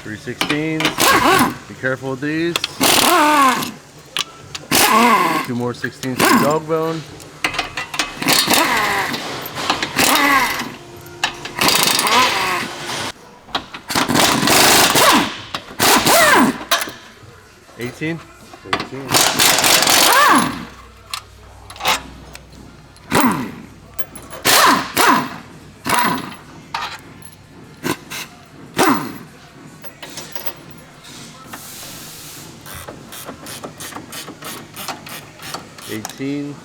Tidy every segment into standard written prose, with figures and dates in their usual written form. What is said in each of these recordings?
3/16. Be careful with these. 2 more 16s for the dog bone. $18. 18.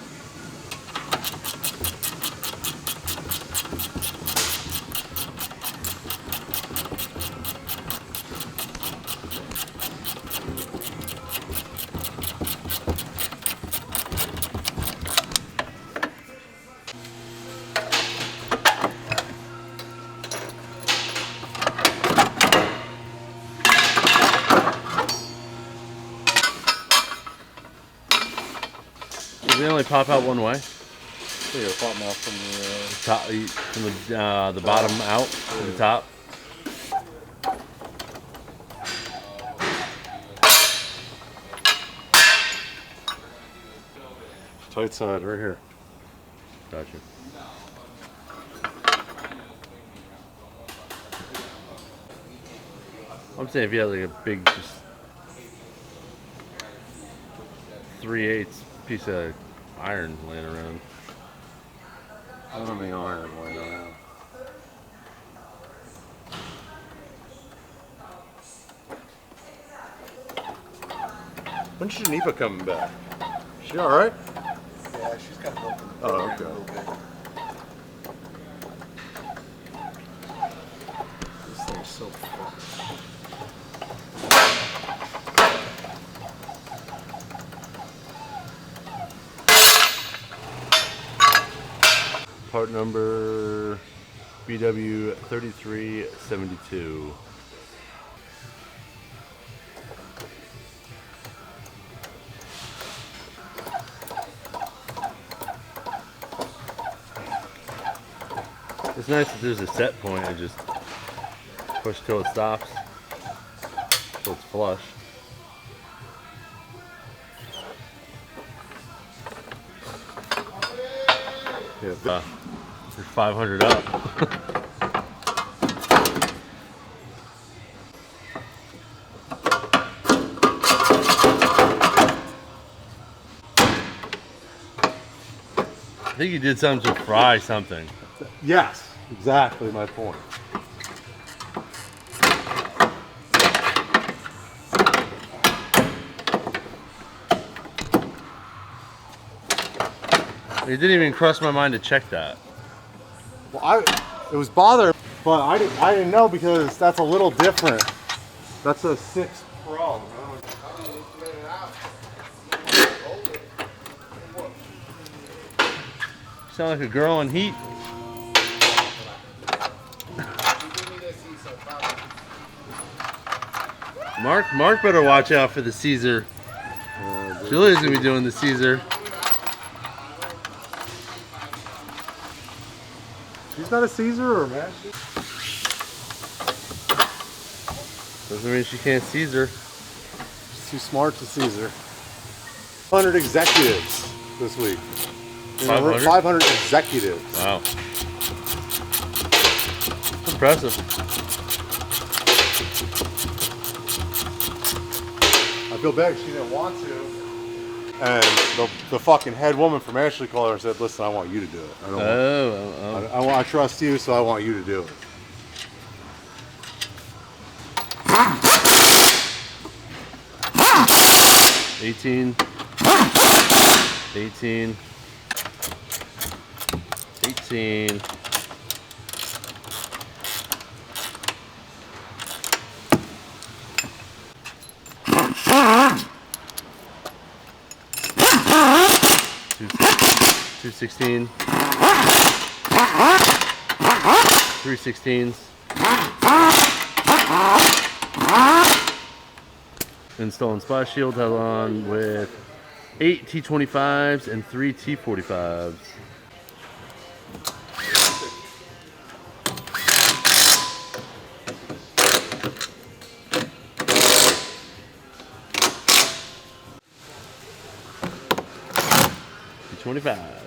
They only pop out one way. So you're popping off from the top, from the bottom out to the top. tight side right here. Gotcha. I'm saying if you had like a big, just 3/8 piece of iron laying around. I don't have any iron laying around. When's Geneva coming back? She all right? Yeah, she's kind of broken. Oh, okay. A little bit. This thing's so fucked. Part number BW 3372. It's nice that there's a set point and just push till it stops, till it's flush. Yeah, You're 500 up. I think you did something to fry something. yes, exactly my point. It didn't even cross my mind to check that. Well, it was bothering, but I didn't know because that's a little different. That's a 6 Pro. You sound like a girl in heat. Mark better watch out for the Caesar. Julia's gonna be doing the Caesar. She's not a Caesar or man. Doesn't mean she can't Caesar. She's too smart to Caesar. 500 executives this week. 500? 500 executives. Wow. Impressive. I feel bad she didn't want to. And the fucking head woman from Ashley called her and said, listen, I want you to do it. I trust you, so I want you to do it. $18. 18. Two 16s. 3 16s. Installing splash shield, held on with 8 T25s and 3 T45s. 25.